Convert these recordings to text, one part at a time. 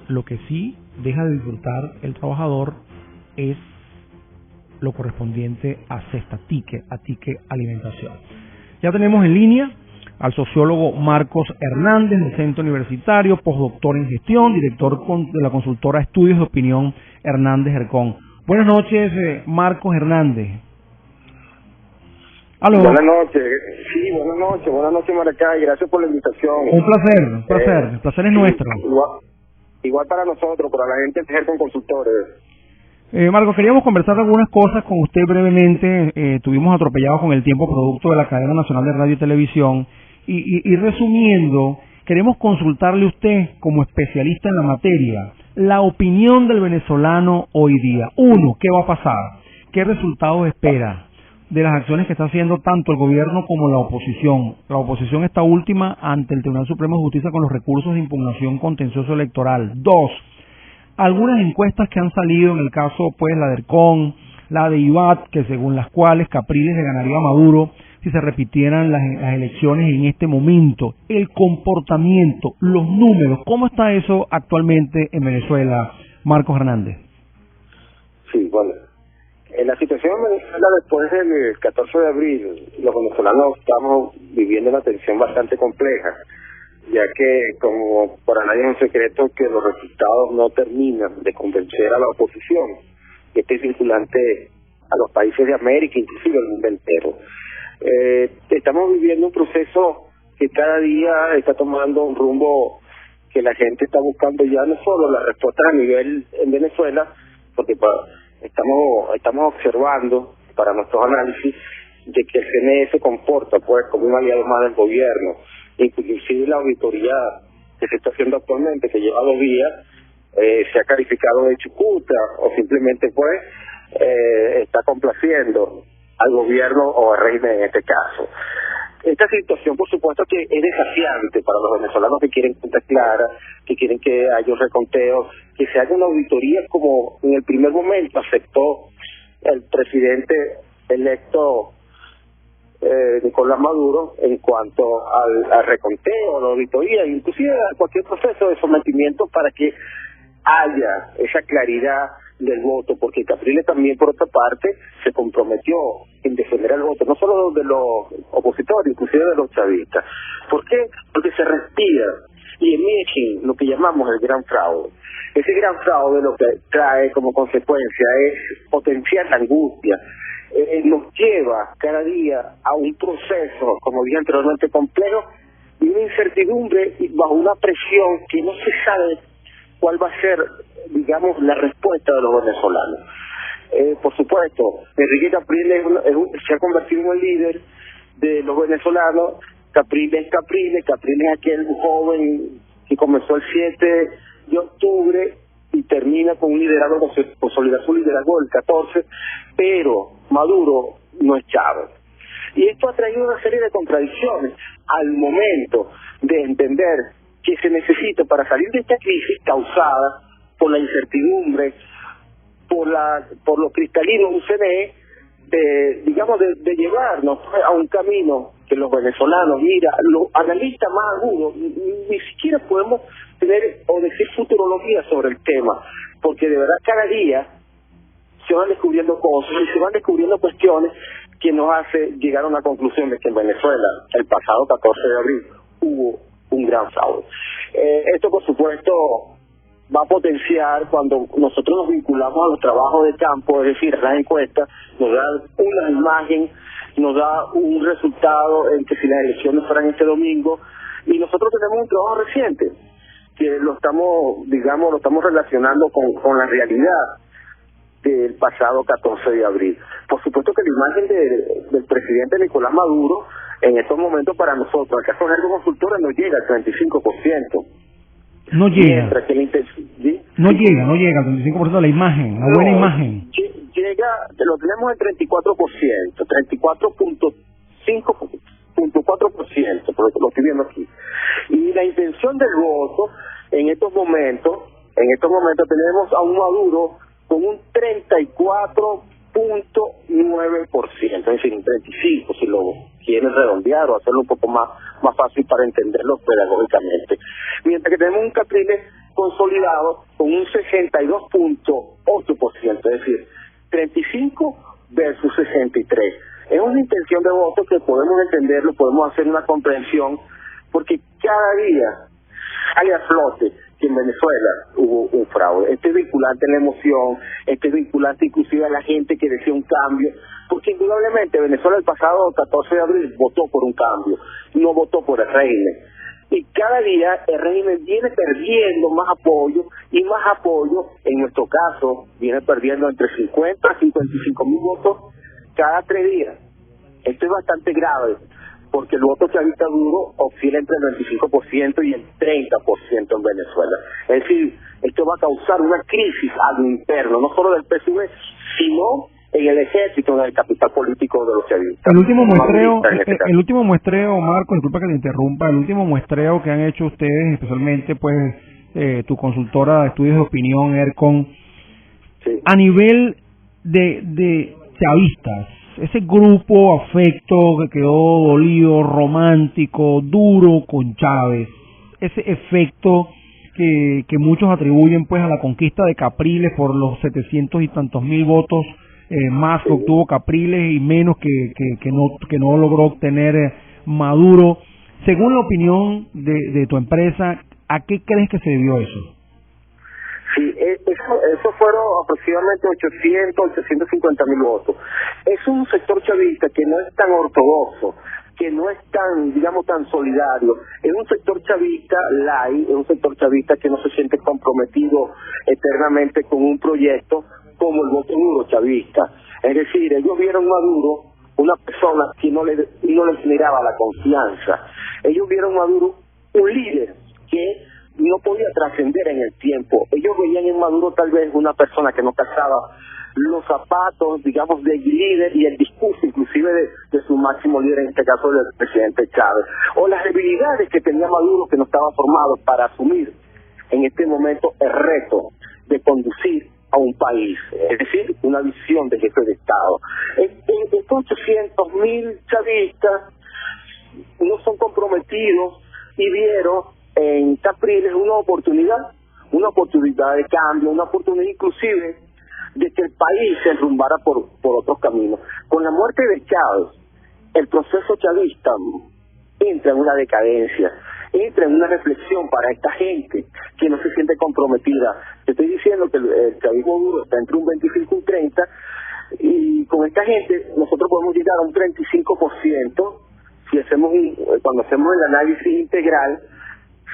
Lo que sí deja de disfrutar el trabajador es lo correspondiente a cesta, a ticket alimentación. Ya tenemos en línea al sociólogo Marcos Hernández del Centro Universitario, postdoctor en gestión, director de la consultora Estudios de Opinión Hernández Hercón. Buenas noches, Marcos Hernández. ¿Aló? Buenas noches, sí, buenas noches Maracay, gracias por la invitación. Un placer, el placer es nuestro. Igual para nosotros, para la gente de Hercón Consultores. Marcos, queríamos conversar algunas cosas con usted brevemente. Tuvimos atropellados con el tiempo producto de la Cadena Nacional de Radio y Televisión. Y resumiendo, queremos consultarle a usted, como especialista en la materia, la opinión del venezolano hoy día. Uno, ¿qué va a pasar? ¿Qué resultados espera de las acciones que está haciendo tanto el gobierno como la oposición? La oposición está última ante el Tribunal Supremo de Justicia con los recursos de impugnación contencioso electoral. Dos, algunas encuestas que han salido, en el caso pues la de Hercón, la de IBAT, que según las cuales Capriles le ganaría a Maduro si se repitieran las elecciones en este momento. El comportamiento, los números, ¿cómo está eso actualmente en Venezuela, Marcos Hernández? Sí, bueno, en la situación en Venezuela después del 14 de abril, los venezolanos estamos viviendo una tensión bastante compleja, ya que como para nadie es un secreto que los resultados no terminan de convencer a la oposición, que este es vinculante a los países de América, inclusive al mundo entero. Estamos viviendo un proceso que cada día está tomando un rumbo que la gente está buscando ya no solo las respuestas a nivel en Venezuela, porque estamos observando para nuestros análisis de que el CNE se comporta pues como un aliado más del gobierno. Inclusive la auditoría que se está haciendo actualmente, que lleva 2 días, se ha calificado de chucuta o simplemente pues está complaciendo al gobierno o al régimen en este caso. Esta situación, por supuesto, que es desafiante para los venezolanos que quieren cuentas claras, que quieren que haya un reconteo, que se haga una auditoría como en el primer momento aceptó el presidente electo Nicolás Maduro en cuanto al reconteo, a la auditoría, inclusive a cualquier proceso de sometimiento para que haya esa claridad del voto, porque Capriles también, por otra parte, se comprometió en defender el voto, no solo de los opositores, inclusive de los chavistas. ¿Por qué? Porque se respira y emergen lo que llamamos el gran fraude. Ese gran fraude lo que trae como consecuencia es potenciar la angustia, nos lleva cada día a un proceso, como dije anteriormente, complejo y una incertidumbre bajo una presión que no se sabe cuál va a ser, digamos, la respuesta de los venezolanos. Por supuesto, Enrique Capriles se ha convertido en el líder de los venezolanos. Capriles es aquel joven que comenzó el 7 de octubre y termina con un liderazgo, consolidar su liderazgo del 14, pero Maduro no es Chávez. Y esto ha traído una serie de contradicciones al momento de entender que se necesita para salir de esta crisis causada por la incertidumbre, por lo cristalino de un CNE, de llevarnos a un camino que los venezolanos, los analistas más agudos, ni siquiera podemos tener o decir futurología sobre el tema, porque de verdad cada día se van descubriendo cosas y se van descubriendo cuestiones que nos hace llegar a una conclusión de que en Venezuela el pasado 14 de abril hubo un gran fraude. Esto, por supuesto, va a potenciar cuando nosotros nos vinculamos a los trabajos de campo, es decir, las encuestas, nos da una imagen, nos da un resultado en que si las elecciones fueran este domingo, y nosotros tenemos un trabajo reciente, que lo estamos relacionando con la realidad del pasado 14 de abril. Por supuesto que la imagen del presidente Nicolás Maduro en estos momentos para nosotros, el caso de Hercón Consultores, no llega al 35%. No llega. ¿Sí? No llega al 35% de la imagen, la buena imagen. Llega, lo tenemos en 34%, 34.4%, porque lo estoy viendo aquí. Y la intención del voto, en estos momentos tenemos a un Maduro con un 34.9%, es decir, un 35% si lo quieren redondear o hacerlo un poco más fácil para entenderlo pedagógicamente. Mientras que tenemos un Capriles consolidado con un 62.8%, es decir, 35 versus 63. Es una intención de voto que podemos entenderlo, podemos hacer una comprensión, porque cada día sale a flote que en Venezuela hubo un fraude. Este es vinculante en la emoción, este es vinculante inclusive a la gente que decía un cambio, porque indudablemente Venezuela el pasado 14 de abril votó por un cambio, no votó por el régimen. Y cada día el régimen viene perdiendo más apoyo, y más apoyo, en nuestro caso, viene perdiendo entre 50 a 55 mil votos cada 3 días. Esto es bastante grave, porque el voto chavista duro oscila entre el 25% y el 30% en Venezuela. Es decir, esto va a causar una crisis a lo interno, no solo del PSUV, sino en el ejército, en el capital político de los chavistas. El último muestreo, Marco, disculpa que te interrumpa, el último muestreo que han hecho ustedes, especialmente pues tu consultora de estudios de opinión, ERCON, sí, a nivel de chavistas, ese grupo afecto que quedó dolido, romántico, duro con Chávez, ese efecto que muchos atribuyen pues a la conquista de Capriles por los 700 y tantos mil votos más que obtuvo Capriles y menos que no logró obtener Maduro. Según la opinión de tu empresa, ¿a qué crees que se debió eso? Sí, eso fueron aproximadamente 850 mil votos. Es un sector chavista que no es tan ortodoxo, que no es tan, digamos, tan solidario. Es un sector chavista light, es un sector chavista que no se siente comprometido eternamente con un proyecto como el voto duro chavista. Es decir, ellos vieron Maduro una persona que no les generaba la confianza. Ellos vieron Maduro un líder que no podía trascender en el tiempo. Ellos veían en Maduro tal vez una persona que no calzaba los zapatos, digamos, del líder y el discurso inclusive de su máximo líder, en este caso del presidente Chávez, o las debilidades que tenía Maduro, que no estaba formado para asumir en este momento el reto de conducir a un país, es decir, una visión de jefe de Estado. Estos 800.000 chavistas no son comprometidos y vieron en Capriles una oportunidad de cambio, una oportunidad inclusive de que el país se enrumbara por otros caminos. Con la muerte de Chávez, el proceso chavista entra en una decadencia, entra en una reflexión para esta gente que no se siente comprometida. Te estoy diciendo que el chavismo duro está entre un 25 y un 30, y con esta gente nosotros podemos llegar a un 35% si cuando hacemos el análisis integral.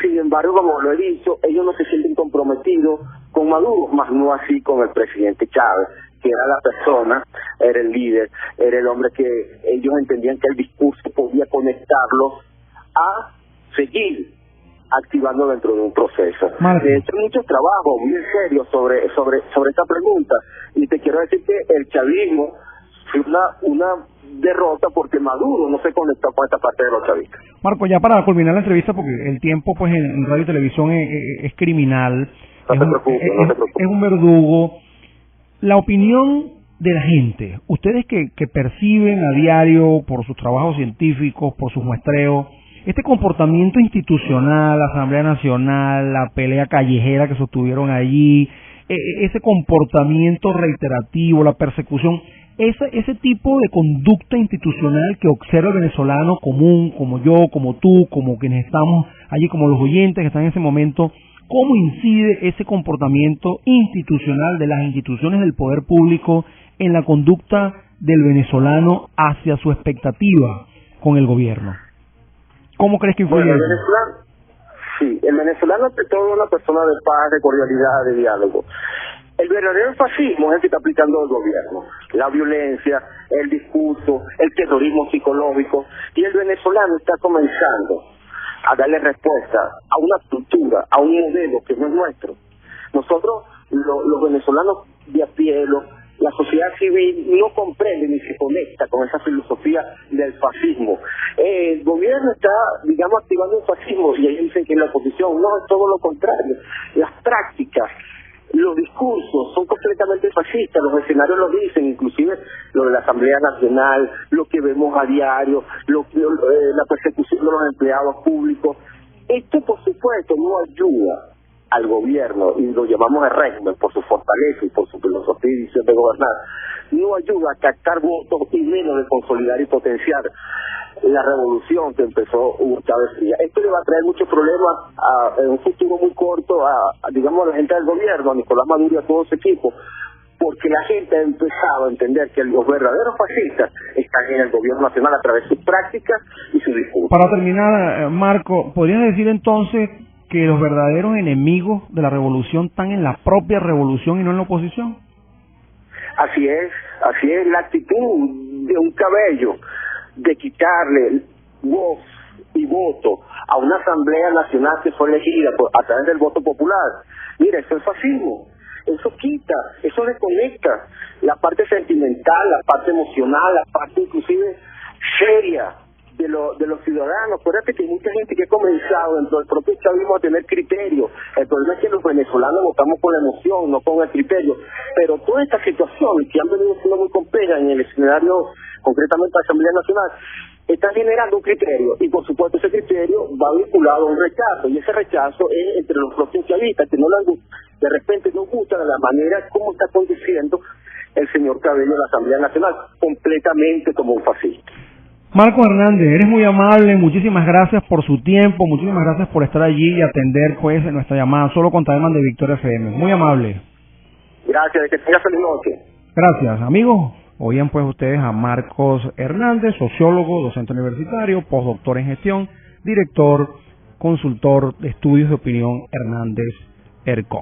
Sin embargo, como lo he dicho, ellos no se sienten comprometidos con Maduro, más no así con el presidente Chávez, que era la persona, era el líder, era el hombre que ellos entendían que el discurso podía conectarlos a seguir activando dentro de un proceso. De hecho, muchos trabajos muy serios sobre esta pregunta, y te quiero decir que el chavismo fue una derrota porque Maduro no se conectó con esta parte de los chavistas. Marco, ya para culminar la entrevista, porque el tiempo pues en radio y televisión es criminal, no te preocupes. Es un verdugo. La opinión de la gente, ustedes que perciben a diario por sus trabajos científicos, por sus muestreos, este comportamiento institucional, la Asamblea Nacional, la pelea callejera que sostuvieron allí, ese comportamiento reiterativo, la persecución, ese tipo de conducta institucional que observa el venezolano común, como yo, como tú, como quienes estamos allí, como los oyentes que están en ese momento, ¿cómo incide ese comportamiento institucional de las instituciones del poder público en la conducta del venezolano hacia su expectativa con el gobierno? ¿Cómo crees que influye eso? El venezolano ante todo es una persona de paz, de cordialidad, de diálogo. El verdadero fascismo es el que está aplicando el gobierno, la violencia, el discurso, el terrorismo psicológico, y el venezolano está comenzando a darle respuesta a una estructura, a un modelo que no es nuestro. Nosotros, los venezolanos de a pie, la sociedad civil no comprende ni se conecta con esa filosofía del fascismo. El gobierno está, digamos, activando un fascismo, y ellos dicen que en la oposición no, es todo lo contrario. Las prácticas, los discursos son completamente fascistas, los escenarios lo dicen, inclusive lo de la Asamblea Nacional, lo que vemos a diario, la persecución de los empleados públicos. Esto, por supuesto, no ayuda al gobierno, y lo llamamos el régimen por su fortaleza y por su filosofía y visión de gobernar, no ayuda a captar votos y menos de consolidar y potenciar la revolución que empezó Hugo Chávez Frías. Esto le va a traer muchos problemas en un futuro muy corto digamos, a la gente del gobierno, a Nicolás Maduro y a todo su equipo, porque la gente ha empezado a entender que los verdaderos fascistas están en el gobierno nacional a través de sus prácticas y su discurso. Para terminar, Marco, ¿podrías decir entonces que los verdaderos enemigos de la revolución están en la propia revolución y no en la oposición? Así es la actitud de un cabello de quitarle voz y voto a una asamblea nacional que fue elegida a través del voto popular. Mira, eso es fascismo. Eso quita, eso desconecta la parte sentimental, la parte emocional, la parte inclusive seria de los ciudadanos. Acuérdate que hay mucha gente que ha comenzado dentro del propio chavismo a tener criterio. El problema es que los venezolanos votamos con la emoción, no con el criterio. Pero todas estas situaciones que han venido siendo muy complejas en el escenario, concretamente de la Asamblea Nacional, están generando un criterio, y por supuesto ese criterio va vinculado a un rechazo, y ese rechazo es entre los propios chavistas, que no de repente no gustan de la manera como está conduciendo el señor Cabello de la Asamblea Nacional, completamente como un fascista. Marco Hernández, eres muy amable, muchísimas gracias por su tiempo, muchísimas gracias por estar allí y atender pues nuestra llamada solo con Taberman de Victoria FM, muy amable. Gracias, que tengas feliz noche. Gracias, amigos. Oían pues ustedes a Marcos Hernández, sociólogo, docente universitario, postdoctor en gestión, director, consultor de estudios de opinión Hernández ERCOM.